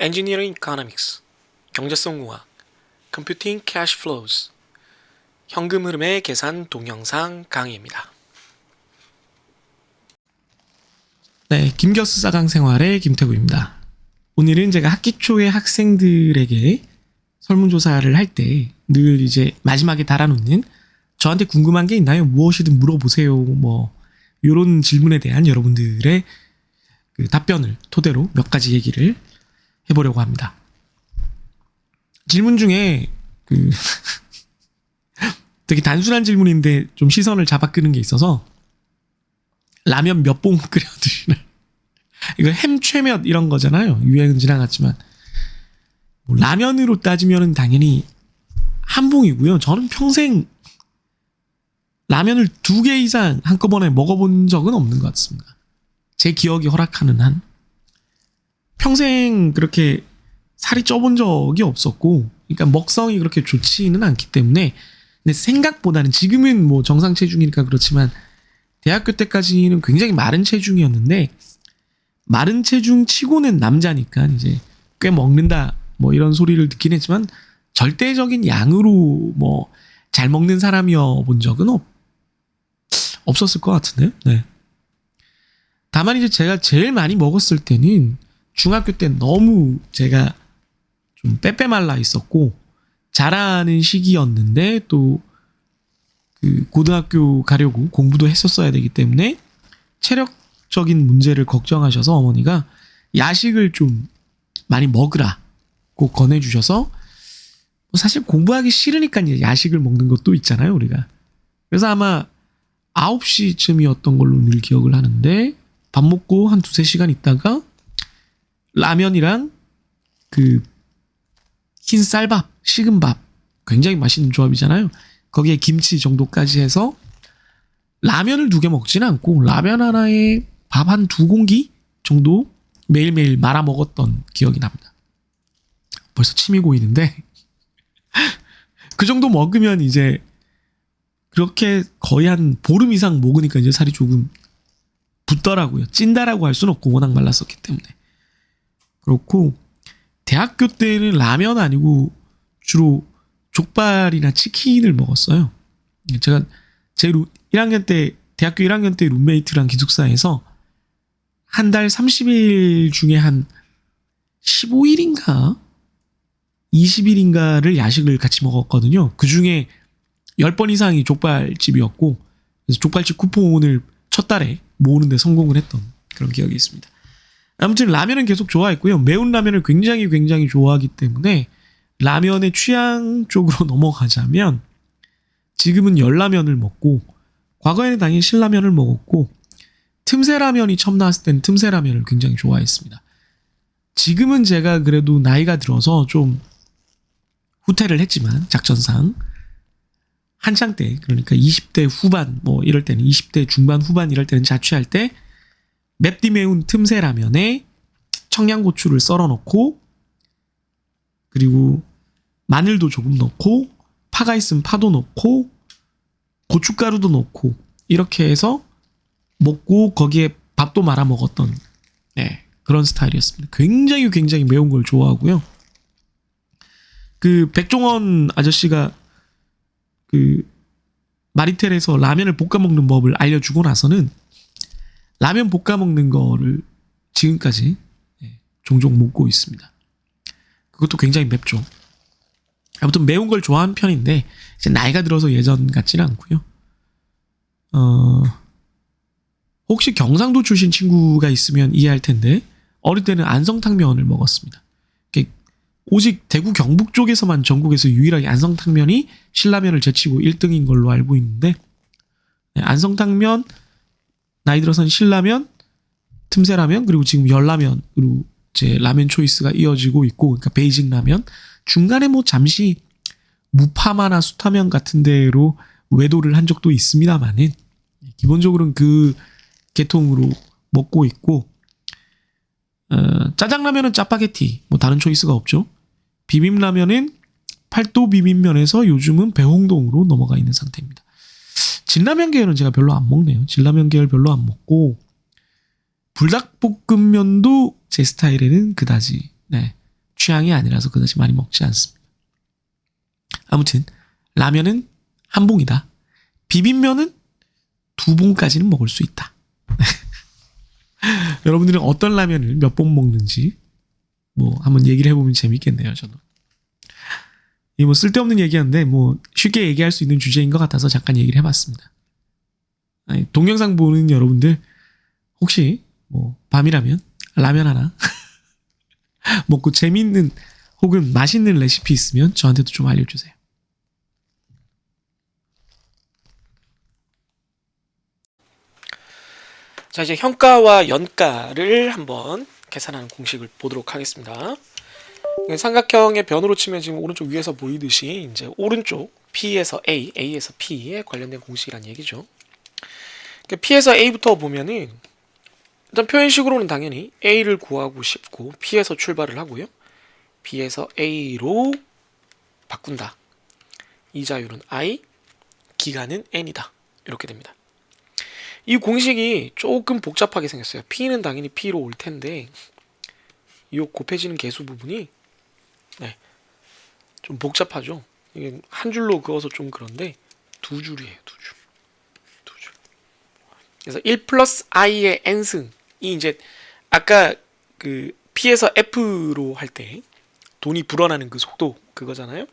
Engineering Economics, 경제성공학, Computing Cash Flows, 현금 흐름의 계산 동영상 강의입니다. 네, 김겨스 4강 생활의 김태구입니다. 오늘은 제가 학기 초에 학생들에게 설문조사를 할 때 늘 이제 마지막에 달아놓는 저한테 궁금한 게 있나요? 무엇이든 물어보세요. 요런 질문에 대한 여러분들의 그 답변을 토대로 몇 가지 얘기를 해보려고 합니다. 질문 중에 되게 단순한 질문인데 좀 시선을 잡아 끄는 게 있어서 라면 몇 봉 끓여 드시나요? 이거 햄최몇 이런 거잖아요. 유행은 지나갔지만 라면으로 따지면 당연히 한 봉이고요. 저는 평생 라면을 2개 이상 한꺼번에 먹어본 적은 없는 것 같습니다. 제 기억이 허락하는 한 평생 그렇게 살이 쪄본 적이 없었고, 그러니까 먹성이 그렇게 좋지는 않기 때문에. 근데 생각보다는 지금은 정상 체중이니까 그렇지만 대학교 때까지는 굉장히 마른 체중이었는데, 마른 체중 치고는 남자니까 이제 꽤 먹는다 이런 소리를 듣긴 했지만 절대적인 양으로 잘 먹는 사람이어 본 적은 없었을 것 같은데요. 네. 다만 이제 제가 제일 많이 먹었을 때는 중학교 때 너무 제가 좀 빼빼 말라 있었고 자라는 시기였는데, 또 고등학교 가려고 공부도 했었어야 되기 때문에 체력적인 문제를 걱정하셔서 어머니가 야식을 좀 많이 먹으라고 권해주셔서, 사실 공부하기 싫으니까 이제 야식을 먹는 것도 있잖아요, 우리가. 그래서 아마 9시쯤이었던 걸로 늘 기억을 하는데, 밥 먹고 한 2-3시간 있다가 라면이랑 흰 쌀밥, 식은 밥, 굉장히 맛있는 조합이잖아요. 거기에 김치 정도까지 해서 라면을 2개 먹지는 않고 라면 하나에 밥 한 2공기 정도 매일매일 말아 먹었던 기억이 납니다. 벌써 침이 고이는데 그 정도 먹으면 이제 그렇게 거의 한 보름 이상 먹으니까 이제 살이 조금 붙더라고요. 찐다라고 할 수는 없고 워낙 말랐었기 때문에. 그렇고 대학교 때는 라면 아니고 주로 족발이나 치킨을 먹었어요. 제가 대학교 1학년 때 룸메이트랑 기숙사에서 한 달 30일 중에 한 15일인가 20일인가를 야식을 같이 먹었거든요. 그 중에 10번 이상이 족발집이었고, 그래서 족발집 쿠폰을 첫 달에 모으는데 성공을 했던 그런 기억이 있습니다. 아무튼 라면은 계속 좋아했고요. 매운 라면을 굉장히 좋아하기 때문에 라면의 취향 쪽으로 넘어가자면 지금은 열라면을 먹고, 과거에는 당연히 신라면을 먹었고, 틈새 라면이 처음 나왔을 때는 틈새 라면을 굉장히 좋아했습니다. 지금은 제가 그래도 나이가 들어서 좀 후퇴를 했지만 작전상 한창 때, 그러니까 20대 후반 이럴 때는, 20대 중반 후반 이럴 때는 자취할 때 맵디 매운 틈새 라면에 청양고추를 썰어 넣고, 그리고 마늘도 조금 넣고, 파가 있으면 파도 넣고, 고춧가루도 넣고, 이렇게 해서 먹고 거기에 밥도 말아 먹었던 그런 스타일이었습니다. 굉장히 매운 걸 좋아하고요. 백종원 아저씨가 마리텔에서 라면을 볶아 먹는 법을 알려주고 나서는 라면 볶아 먹는 거를 지금까지 종종 먹고 있습니다. 그것도 굉장히 맵죠. 아무튼 매운 걸 좋아하는 편인데 이제 나이가 들어서 예전 같지는 않고요. 혹시 경상도 출신 친구가 있으면 이해할 텐데, 어릴 때는 안성탕면을 먹었습니다. 오직 대구 경북 쪽에서만 전국에서 유일하게 안성탕면이 신라면을 제치고 1등인 걸로 알고 있는데, 안성탕면, 나이 들어선 신라면, 틈새라면, 그리고 지금 열라면으로 제 라면 초이스가 이어지고 있고, 그러니까 베이직 라면, 중간에 잠시 무파마나 수타면 같은 데로 외도를 한 적도 있습니다만은 기본적으로는 그 계통으로 먹고 있고, 짜장라면은 짜파게티, 다른 초이스가 없죠. 비빔라면은 팔도 비빔면에서 요즘은 배홍동으로 넘어가 있는 상태입니다. 진라면 계열은 제가 별로 안 먹네요. 진라면 계열 별로 안 먹고, 불닭볶음면도 제 스타일에는 그다지 취향이 아니라서 그다지 많이 먹지 않습니다. 아무튼 라면은 한 봉이다. 비빔면은 2봉까지는 먹을 수 있다. 여러분들은 어떤 라면을 몇 봉 먹는지 뭐 한번 얘기를 해보면 재밌겠네요. 저도 이 뭐 쓸데없는 얘기인데 뭐 쉽게 얘기할 수 있는 주제인 것 같아서 잠깐 얘기를 해봤습니다. 아니, 동영상 보는 여러분들 혹시 뭐 밤이라면 라면 하나 먹고 재밌는 혹은 맛있는 레시피 있으면 저한테도 좀 알려주세요. 자, 이제 현가와 연가를 한번 계산하는 공식을 보도록 하겠습니다. 삼각형의 변으로 치면 지금 오른쪽 위에서 보이듯이 이제 오른쪽 P에서 A, A에서 P에 관련된 공식이란 얘기죠. P에서 A부터 보면은 일단 표현식으로는 당연히 A를 구하고 싶고 P에서 출발을 하고요. B에서 A로 바꾼다. 이자율은 I, 기간은 N이다. 이렇게 됩니다. 이 공식이 조금 복잡하게 생겼어요. P는 당연히 P로 올 텐데 이 곱해지는 개수 부분이 좀 복잡하죠. 이게 한 줄로 그어서 좀 그런데 두 줄이에요. 두 줄. 그래서 1 플러스 i의 n승이 이제 아까 그 P에서 F로 할 때 돈이 불어나는 그 속도 그거잖아요.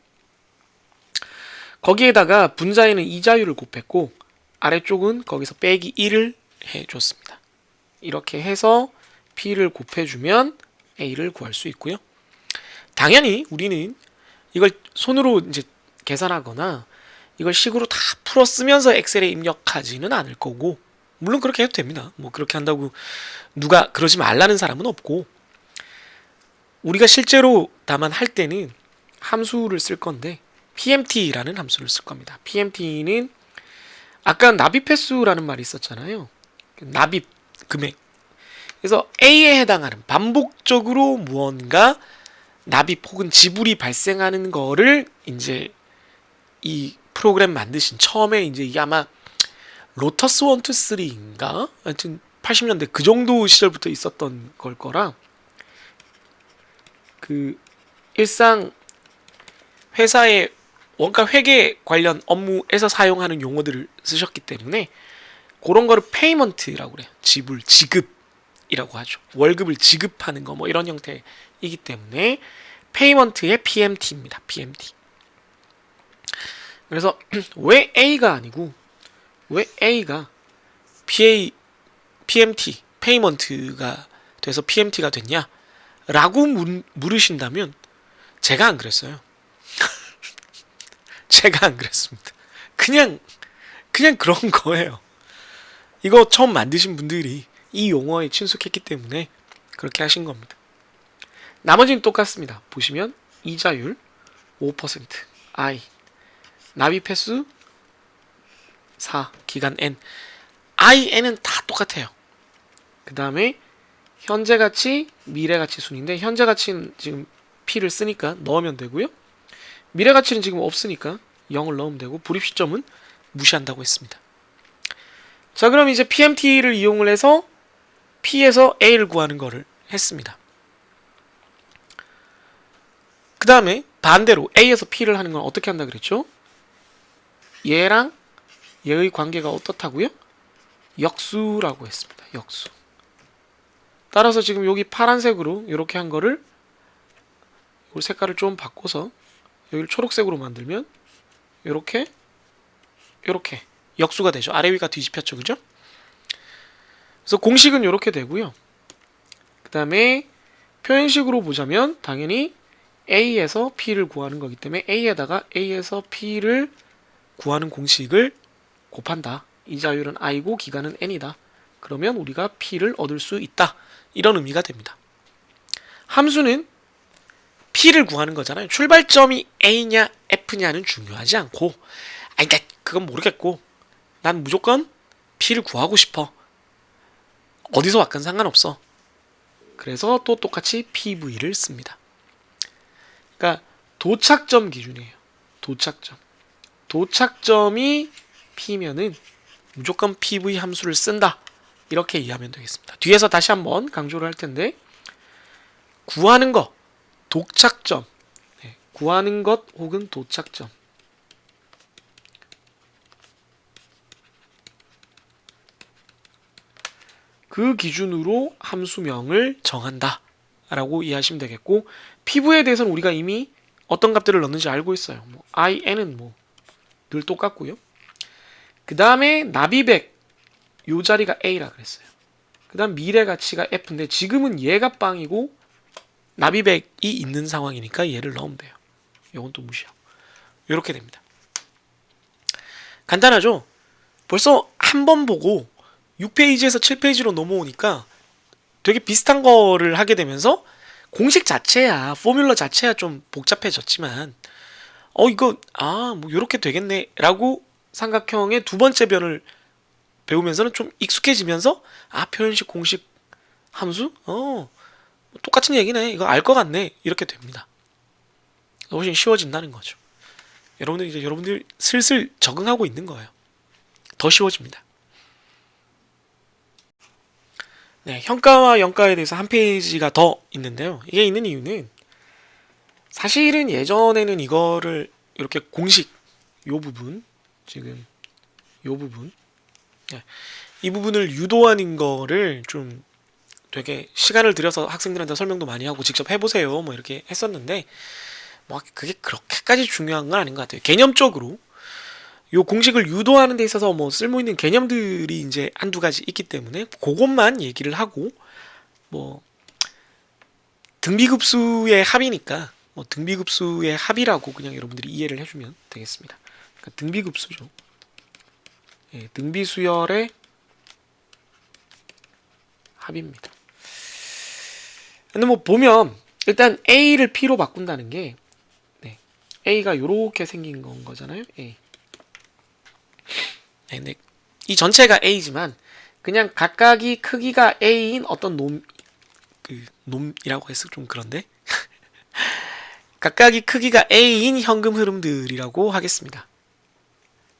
거기에다가 분자에는 이자율을 곱했고 아래쪽은 거기서 빼기 1을 해줬습니다. 이렇게 해서 P를 곱해주면 A를 구할 수 있고요. 당연히 우리는 이걸 손으로 이제 계산하거나 이걸 식으로 다 풀어 쓰면서 엑셀에 입력하지는 않을 거고, 물론 그렇게 해도 됩니다. 뭐 그렇게 한다고 누가 그러지 말라는 사람은 없고, 우리가 실제로 다만 할 때는 함수를 쓸 건데 PMT라는 함수를 쓸 겁니다. PMT는 아까 납입 횟수라는 말이 있었잖아요. 납입 금액. 그래서 A에 해당하는 반복적으로 무언가 납입 혹은 지불이 발생하는 거를 이제 이 프로그램 만드신 처음에 이제 이게 아마 로터스 1, 2, 3인가? 하여튼 80년대 그 정도 시절부터 있었던 걸 거라 그 일상 회사의 원가 회계 관련 업무에서 사용하는 용어들을 쓰셨기 때문에 그런 거를 페이먼트라고 그래요. 지불, 지급이라고 하죠. 월급을 지급하는 거 뭐 이런 형태이기 때문에 페이먼트의 PMT입니다. PMT. 그래서 왜 A가 아니고 왜 A가 PMT, 페이먼트가 돼서 PMT가 됐냐? 라고 물으신다면 제가 안 그랬어요. 제가 안 그랬습니다. 그냥 그런 거예요. 이거 처음 만드신 분들이 이 용어에 친숙했기 때문에 그렇게 하신 겁니다. 나머지는 똑같습니다. 보시면 이자율 5%, I, 납입 횟수 4, 기간 N, I, N은 다 똑같아요. 그 다음에 현재 가치, 미래 가치 순인데 현재 가치는 지금 P를 쓰니까 넣으면 되고요. 미래 가치는 지금 없으니까 0을 넣으면 되고 불입 시점은 무시한다고 했습니다. 자, 그럼 이제 PMT를 이용을 해서 P에서 A를 구하는 거를 했습니다. 그 다음에 반대로 A에서 P를 하는 건 어떻게 한다 그랬죠? 얘랑 얘의 관계가 어떻다고요? 역수라고 했습니다. 역수. 따라서 지금 여기 파란색으로 이렇게 한 거를 이 색깔을 좀 바꿔서 여기를 초록색으로 만들면 이렇게 역수가 되죠. 아래 위가 뒤집혔죠. 그죠? 그래서 공식은 이렇게 되고요. 그 다음에 표현식으로 보자면 당연히 A에서 P를 구하는 거기 때문에 A에다가 A에서 P를 구하는 공식을 곱한다. 이자율은 I고 기간은 N이다. 그러면 우리가 P를 얻을 수 있다. 이런 의미가 됩니다. 함수는 P를 구하는 거잖아요. 출발점이 A냐 F냐는 중요하지 않고, 그러니까 그건 모르겠고 난 무조건 P를 구하고 싶어. 어디서 왔건 상관없어. 그래서 또 똑같이 PV를 씁니다. 그러니까 도착점 기준이에요. 도착점이 P면은 무조건 PV 함수를 쓴다. 이렇게 이해하면 되겠습니다. 뒤에서 다시 한번 강조를 할 텐데 구하는 거 독착점. 네, 구하는 것 혹은 도착점. 그 기준으로 함수명을 정한다 라고 이해하시면 되겠고, 피부에 대해서는 우리가 이미 어떤 값들을 넣는지 알고 있어요. 뭐 in은 뭐 늘 똑같고요. 그 다음에 나비백 요 자리가 a라 그랬어요. 그 다음 미래 가치가 f인데 지금은 얘가 빵이고 나비백이 있는 상황이니까 얘를 넣으면 돼요. 요건 또 무시하고 요렇게 됩니다. 간단하죠? 벌써 한 번 보고 6페이지에서 7페이지로 넘어오니까 되게 비슷한 거를 하게 되면서 공식 자체야, 포뮬러 자체야 좀 복잡해졌지만 이거 뭐 요렇게 되겠네 라고 삼각형의 두 번째 변을 배우면서는 좀 익숙해지면서 표현식, 공식, 함수? 똑같은 얘기네. 이거 알 것 같네. 이렇게 됩니다. 훨씬 쉬워진다는 거죠. 여러분들 슬슬 적응하고 있는 거예요. 더 쉬워집니다. 네, 현가와 영가에 대해서 한 페이지가 더 있는데요. 이게 있는 이유는 사실은 예전에는 이거를 이렇게 공식 요 부분 지금 요 부분 이 부분을 유도하는 거를 좀 되게 시간을 들여서 학생들한테 설명도 많이 하고 직접 해보세요 뭐 이렇게 했었는데 뭐 그게 그렇게까지 중요한 건 아닌 것 같아요. 개념적으로 요 공식을 유도하는 데 있어서 뭐 쓸모있는 개념들이 이제 한두 가지 있기 때문에 그것만 얘기를 하고 뭐 등비급수의 합이니까 뭐 등비급수의 합이라고 그냥 여러분들이 이해를 해주면 되겠습니다. 그러니까 등비급수죠. 예, 등비수열의 합입니다. 근데 뭐 보면 일단 A를 P로 바꾼다는 게 A가 요렇게 생긴 건 거잖아요. A. 네, 근데 이 전체가 A지만 그냥 각각이 크기가 A인 어떤 놈이라고 해서 좀 그런데 각각이 크기가 A인 현금 흐름들이라고 하겠습니다.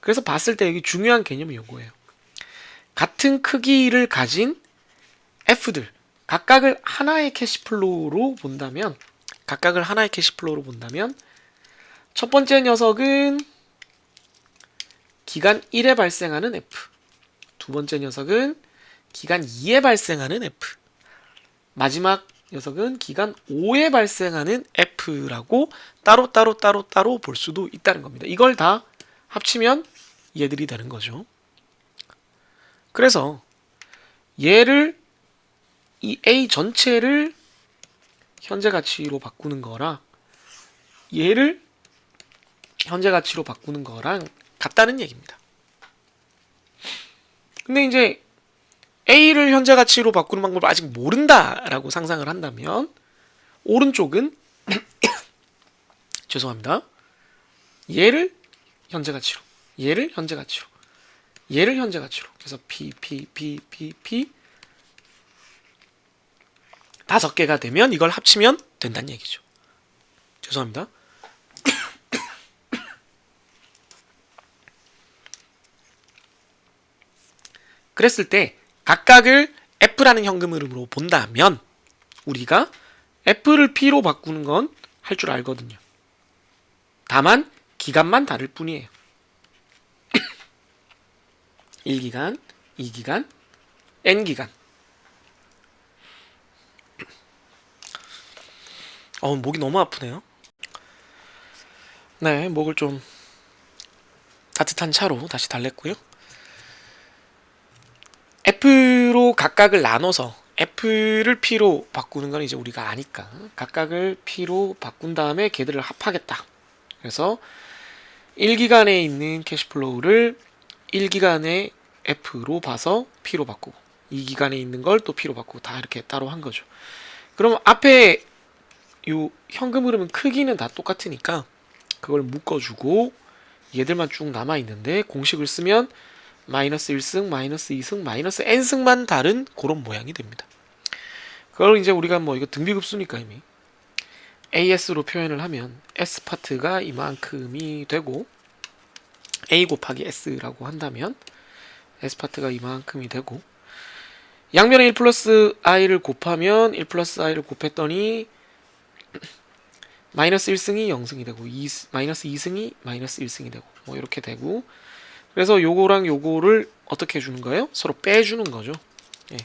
그래서 봤을 때 여기 중요한 개념이 요거예요. 같은 크기를 가진 F들 각각을 하나의 캐시플로우로 본다면 첫 번째 녀석은 기간 1에 발생하는 F, 두 번째 녀석은 기간 2에 발생하는 F, 마지막 녀석은 기간 5에 발생하는 F라고 따로 볼 수도 있다는 겁니다. 이걸 다 합치면 얘들이 되는 거죠. 그래서 얘를 이 A 전체를 현재 가치로 바꾸는 거랑 얘를 현재 가치로 바꾸는 거랑 같다는 얘기입니다. 근데 이제 A를 현재 가치로 바꾸는 방법을 아직 모른다라고 상상을 한다면 오른쪽은 죄송합니다. 얘를 현재 가치로, 얘를 현재 가치로, 얘를 현재 가치로. 그래서 P 다섯 개가 되면 이걸 합치면 된다는 얘기죠. 죄송합니다. 그랬을 때 각각을 F라는 현금 흐름으로 본다면 우리가 F를 P로 바꾸는 건 할 줄 알거든요. 다만 기간만 다를 뿐이에요. 1기간, 2기간, N기간. 목이 너무 아프네요. 네, 목을 좀 따뜻한 차로 다시 달랬고요. F로 각각을 나눠서 F를 P로 바꾸는 건 이제 우리가 아니까 각각을 P로 바꾼 다음에 걔들을 합하겠다. 그래서 1기간에 있는 캐시플로우를 1기간의 F로 봐서 P로 바꾸고 2기간에 있는 걸 또 P로 바꾸고 다 이렇게 따로 한 거죠. 그럼 앞에 요 현금 흐름은 크기는 다 똑같으니까 그걸 묶어주고 얘들만 쭉 남아있는데 공식을 쓰면 마이너스 1승, 마이너스 2승, 마이너스 n승만 다른 그런 모양이 됩니다. 그걸 이제 우리가 뭐 이거 등비급수니까 이미 AS로 표현을 하면 S 파트가 이만큼이 되고 A 곱하기 S라고 한다면 S 파트가 이만큼이 되고 양면에 1 플러스 I를 곱하면 1 플러스 I를 곱했더니 마이너스 1승이 0승이 되고 마이너스 2승이 마이너스 1승이 되고 뭐 이렇게 되고 그래서 요거랑 요거를 어떻게 해주는 거예요? 서로 빼주는 거죠. 예.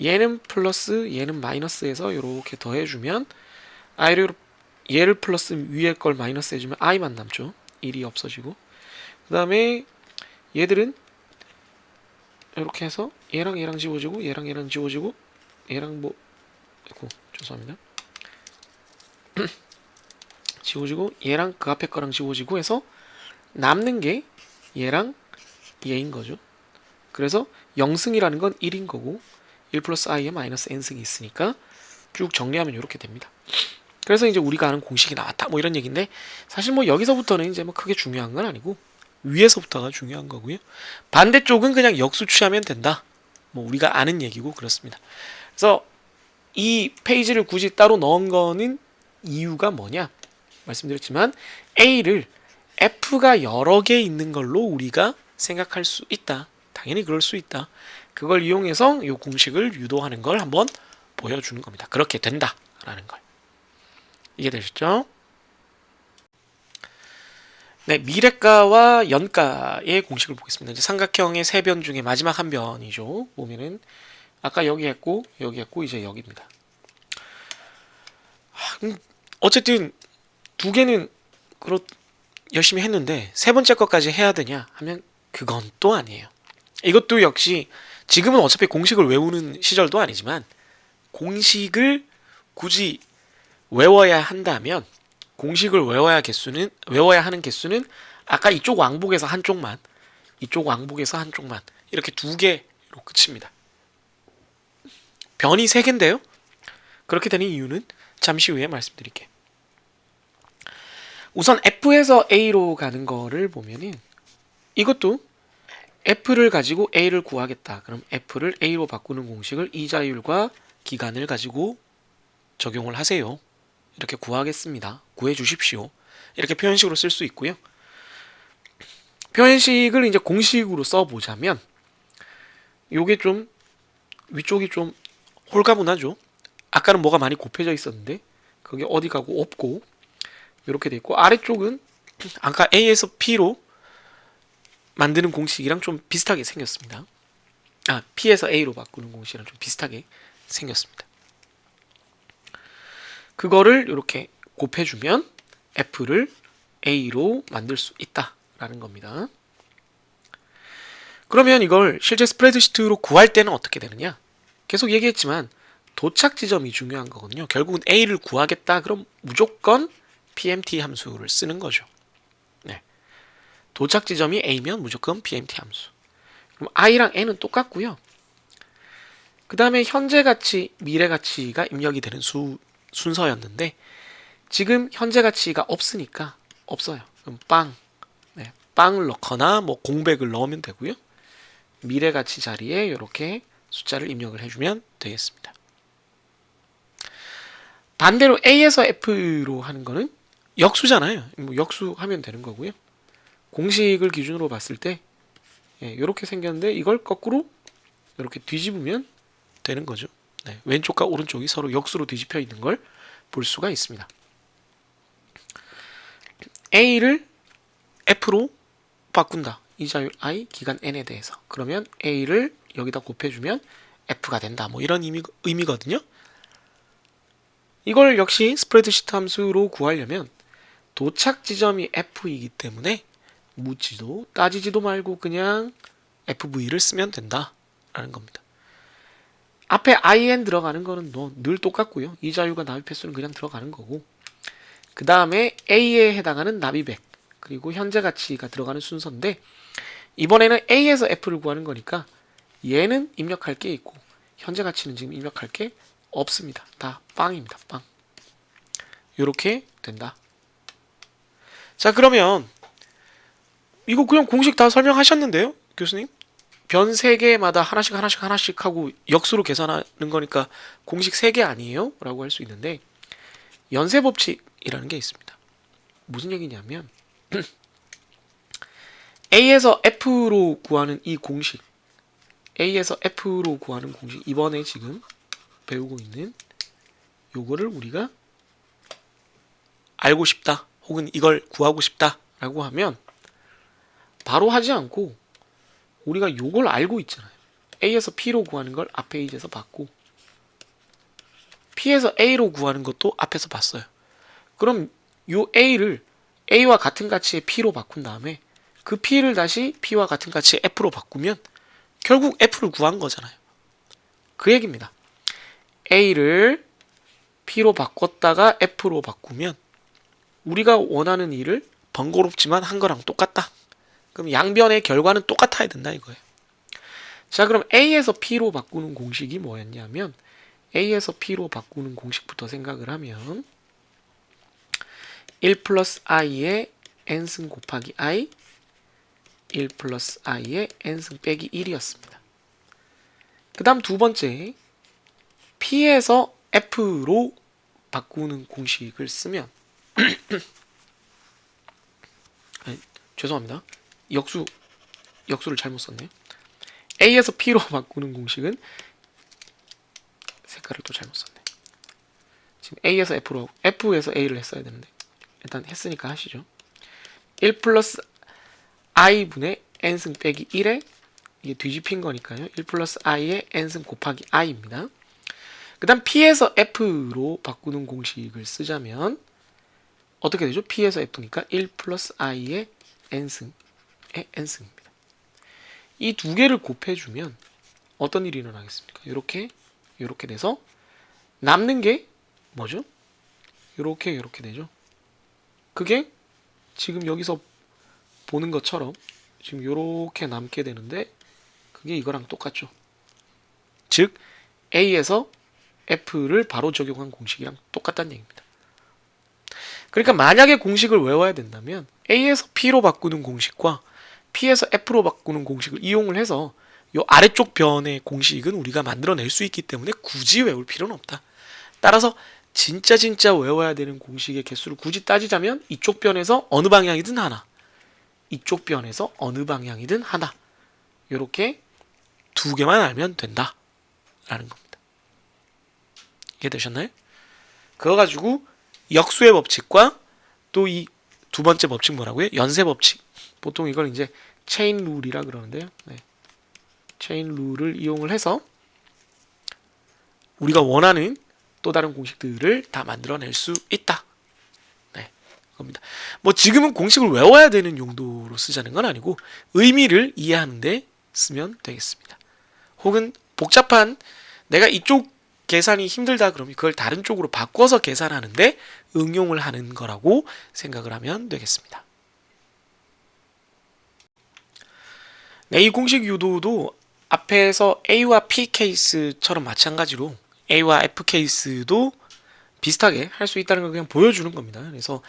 얘는 플러스 얘는 마이너스해서 이렇게 더해주면 얘를 플러스 위에 걸 마이너스 해주면 i만 남죠. 1이 없어지고 그 다음에 얘들은 이렇게 해서 얘랑 지워지고 얘랑 지워지고 얘랑 뭐 아이고 죄송합니다. 지워지고 얘랑 그 앞에 거랑 지워지고 해서 남는 게 얘랑 얘인 거죠. 그래서 0승이라는 건 1인 거고 1 플러스 i에 마이너스 n승이 있으니까 쭉 정리하면 이렇게 됩니다. 그래서 이제 우리가 아는 공식이 나왔다 뭐 이런 얘기인데 사실 뭐 여기서부터는 이제 뭐 크게 중요한 건 아니고 위에서부터가 중요한 거고요. 반대쪽은 그냥 역수 취하면 된다. 뭐 우리가 아는 얘기고 그렇습니다. 그래서 이 페이지를 굳이 따로 넣은 거는 이유가 뭐냐? 말씀드렸지만 A를 F가 여러 개 있는 걸로 우리가 생각할 수 있다. 당연히 그럴 수 있다. 그걸 이용해서 이 공식을 유도하는 걸 한번 보여주는 겁니다. 그렇게 된다라는 걸. 이해되셨죠? 네, 미래가와 연가의 공식을 보겠습니다. 이제 삼각형의 세 변 중에 마지막 한 변이죠. 보면은 아까 여기 했고 이제 여기입니다. 어쨌든 두 개는 열심히 했는데 세 번째 것까지 해야 되냐 하면 그건 또 아니에요. 이것도 역시 지금은 어차피 공식을 외우는 시절도 아니지만 공식을 굳이 외워야 한다면 공식을 외워야 하는 개수는 아까 이쪽 왕복에서 한쪽만 이렇게 두 개로 끝입니다. 변이 세 개인데요. 그렇게 되는 이유는 잠시 후에 말씀드릴게요. 우선 F에서 A로 가는 거를 보면은 이것도 F를 가지고 A를 구하겠다. 그럼 F를 A로 바꾸는 공식을 이자율과 기간을 가지고 적용을 하세요. 이렇게 구하겠습니다. 구해 주십시오. 이렇게 표현식으로 쓸 수 있고요. 표현식을 이제 공식으로 써보자면 요게 좀 위쪽이 좀 홀가분하죠. 아까는 뭐가 많이 곱해져 있었는데 그게 어디 가고 없고 이렇게 돼 있고 아래쪽은 아까 A에서 P로 만드는 공식이랑 좀 비슷하게 생겼습니다. P에서 A로 바꾸는 공식이랑 좀 비슷하게 생겼습니다. 그거를 이렇게 곱해주면 F를 A로 만들 수 있다라는 겁니다. 그러면 이걸 실제 스프레드시트로 구할 때는 어떻게 되느냐? 계속 얘기했지만 도착 지점이 중요한 거거든요. 결국은 A를 구하겠다. 그럼 무조건 PMT 함수를 쓰는 거죠. 네. 도착 지점이 A면 무조건 PMT 함수. 그럼 I랑 N은 똑같고요. 그 다음에 현재 가치, 미래 가치가 입력이 되는 순서였는데 지금 현재 가치가 없으니까 없어요. 그럼 빵을 넣거나 뭐 공백을 넣으면 되고요. 미래 가치 자리에 이렇게 숫자를 입력을 해주면 되겠습니다. 반대로 A에서 F로 하는 거는 역수잖아요. 뭐 역수하면 되는 거고요. 공식을 기준으로 봤을 때 이렇게 생겼는데 이걸 거꾸로 이렇게 뒤집으면 되는 거죠. 네, 왼쪽과 오른쪽이 서로 역수로 뒤집혀 있는 걸 볼 수가 있습니다. A를 F로 바꾼다. 이자율 I, 기간 N에 대해서. 그러면 A를 여기다 곱해주면 F가 된다. 뭐 이런 의미거든요. 이걸 역시 스프레드시트 함수로 구하려면 도착 지점이 F이기 때문에 묻지도 따지지도 말고 그냥 FV를 쓰면 된다라는 겁니다. 앞에 IN 들어가는 거는 늘 똑같고요. 이자율과 납입 횟수는 그냥 들어가는 거고 그 다음에 A에 해당하는 납입액 그리고 현재 가치가 들어가는 순서인데 이번에는 A에서 F를 구하는 거니까 얘는 입력할 게 있고 현재 가치는 지금 입력할 게 없습니다. 다 빵입니다. 빵. 이렇게 된다. 자 그러면 이거 그냥 공식 다 설명하셨는데요, 교수님? 변 3개마다 하나씩 하고 역수로 계산하는 거니까 공식 3개 아니에요? 라고 할 수 있는데 연쇄법칙이라는 게 있습니다. 무슨 얘기냐면 A에서 F로 구하는 이 공식 A에서 F로 구하는 공식 이번에 지금 배우고 있는 요거를 우리가 알고 싶다 혹은 이걸 구하고 싶다 라고 하면 바로 하지 않고 우리가 요걸 알고 있잖아요. A에서 P로 구하는 걸 앞 페이지에서 봤고 P에서 A로 구하는 것도 앞에서 봤어요. 그럼 요 A를 A와 같은 가치의 P로 바꾼 다음에 그 P를 다시 P와 같은 가치의 F로 바꾸면 결국 F를 구한 거잖아요. 그 얘기입니다. A를 P로 바꿨다가 F로 바꾸면 우리가 원하는 일을 번거롭지만 한 거랑 똑같다. 그럼 양변의 결과는 똑같아야 된다 이거예요. 자, 그럼 A에서 P로 바꾸는 공식이 뭐였냐면 A에서 P로 바꾸는 공식부터 생각을 하면 1 플러스 i의 n승 곱하기 i 1 플러스 i의 n승 빼기 1이었습니다. 그 다음 두 번째 P에서 F로 바꾸는 공식을 쓰면 죄송합니다. 역수를 잘못 썼네요. A에서 P로 바꾸는 공식은 색깔을 또 잘못 썼네. 지금 A에서 F로 F에서 A를 했어야 되는데 일단 했으니까 하시죠. 1 플러스 i분의 n승 빼기 1에 이게 뒤집힌 거니까요. 1 플러스 i의 n승 곱하기 i입니다. 그 다음 P에서 F로 바꾸는 공식을 쓰자면 어떻게 되죠? P에서 F니까 1 플러스 i의 n승의 n승입니다. 이 두 개를 곱해주면 어떤 일이 일어나겠습니까? 이렇게 돼서 남는 게 뭐죠? 이렇게 되죠. 그게 지금 여기서 보는 것처럼 지금 이렇게 남게 되는데 그게 이거랑 똑같죠. 즉 A에서 F를 바로 적용한 공식이랑 똑같다는 얘기입니다. 그러니까 만약에 공식을 외워야 된다면 A에서 P로 바꾸는 공식과 P에서 F로 바꾸는 공식을 이용을 해서 이 아래쪽 변의 공식은 우리가 만들어낼 수 있기 때문에 굳이 외울 필요는 없다. 따라서 진짜 외워야 되는 공식의 개수를 굳이 따지자면 이쪽 변에서 어느 방향이든 하나, 이쪽 변에서 어느 방향이든 하나, 이렇게 두 개만 알면 된다 라는 겁니다. 이해되셨나요? 그거 가지고 역수의 법칙과 또 이 두 번째 법칙 뭐라고요? 연쇄 법칙. 보통 이걸 이제 체인 룰이라 그러는데요. 네. 체인 룰을 이용을 해서 우리가 원하는 또 다른 공식들을 다 만들어낼 수 있다. 네, 겁니다. 뭐 지금은 공식을 외워야 되는 용도로 쓰자는 건 아니고 의미를 이해하는데 쓰면 되겠습니다. 혹은 복잡한 내가 이쪽 계산이 힘들다 그러면 그걸 다른 쪽으로 바꿔서 계산하는데 응용을 하는 거라고 생각을 하면 되겠습니다. 네, 이 공식 유도도 앞에서 A와 P 케이스처럼 마찬가지로 A와 F 케이스도 비슷하게 할 수 있다는 걸 그냥 보여주는 겁니다. 그래서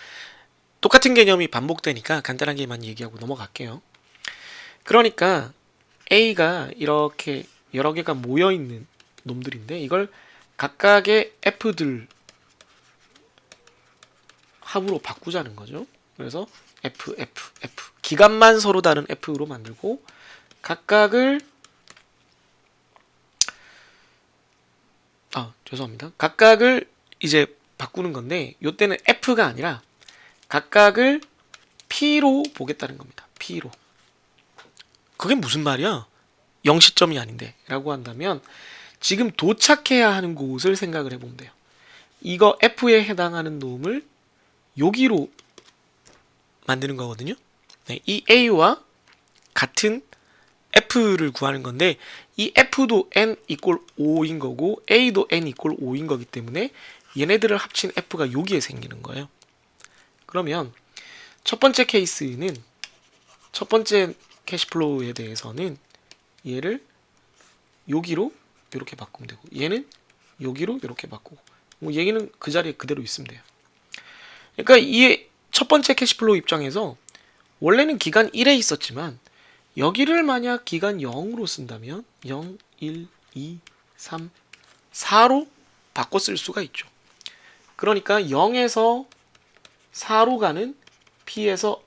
똑같은 개념이 반복되니까 간단하게만 얘기하고 넘어갈게요. 그러니까 A가 이렇게 여러 개가 모여있는 놈들인데 이걸 각각의 F들 합으로 바꾸자는 거죠. 그래서 F, F, F 기간만 서로 다른 F로 만들고 각각을 죄송합니다. 각각을 이제 바꾸는 건데 이때는 F가 아니라 각각을 P로 보겠다는 겁니다. P로. 그게 무슨 말이야? 0시점이 아닌데 라고 한다면 지금 도착해야 하는 곳을 생각을 해보면 돼요. 이거 F에 해당하는 놈을 여기로 만드는 거거든요. 네, 이 A와 같은 F를 구하는 건데 이 F도 n 이꼴 5인 거고 A도 n 이꼴 5인 거기 때문에 얘네들을 합친 F가 여기에 생기는 거예요. 그러면 첫 번째 케이스는 첫 번째 캐시플로우에 대해서는 얘를 여기로 이렇게 바꾸면 되고 얘는 여기로 이렇게 바꾸고 뭐 얘기는 그 자리에 그대로 있으면 돼요. 그러니까 이 첫 번째 캐시플로우 입장에서 원래는 기간 1에 있었지만 여기를 만약 기간 0으로 쓴다면 0, 1, 2, 3, 4로 바꿔 쓸 수가 있죠. 그러니까 0에서 4로 가는 P에서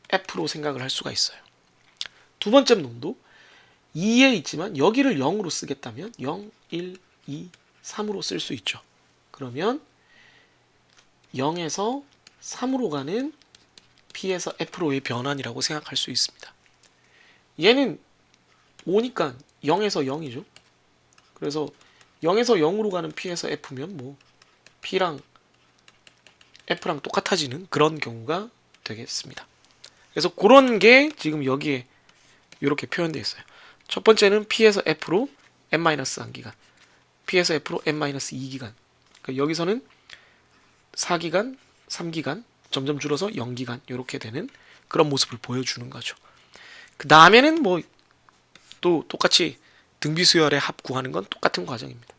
F로 생각을 할 수가 있어요. 두 번째 놈도 2에 있지만 여기를 0으로 쓰겠다면 0, 1, 2, 3으로 쓸 수 있죠. 그러면 0에서 3으로 가는 P에서 F로의 변환이라고 생각할 수 있습니다. 얘는 5니까 0에서 0이죠. 그래서 0에서 0으로 가는 P에서 F면 뭐 P랑 F랑 똑같아지는 그런 경우가 되겠습니다. 그래서 그런 게 지금 여기에 이렇게 표현되어 있어요. 첫 번째는 P에서 F로 n-1기간, P에서 F로 n-2기간. 그러니까 여기서는 4기간, 3기간, 점점 줄어서 0기간 이렇게 되는 그런 모습을 보여주는 거죠. 그 다음에는 뭐 또 똑같이 등비수열의 합 구하는 건 똑같은 과정입니다.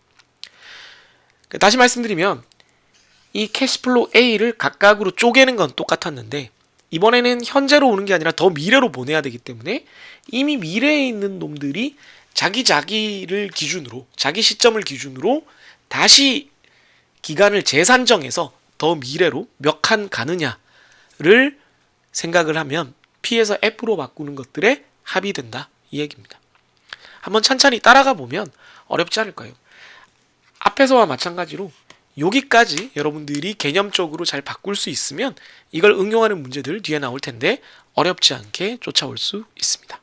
다시 말씀드리면 이 캐시플로우 A를 각각으로 쪼개는 건 똑같았는데 이번에는 현재로 오는 게 아니라 더 미래로 보내야 되기 때문에 이미 미래에 있는 놈들이 자기를 기준으로, 자기 시점을 기준으로 다시 기간을 재산정해서 더 미래로 몇 칸 가느냐를 생각을 하면 P에서 F로 바꾸는 것들의 합이 된다 이 얘기입니다. 한번 찬찬히 따라가 보면 어렵지 않을 거예요. 앞에서와 마찬가지로 여기까지 여러분들이 개념적으로 잘 바꿀 수 있으면 이걸 응용하는 문제들 뒤에 나올 텐데 어렵지 않게 쫓아올 수 있습니다.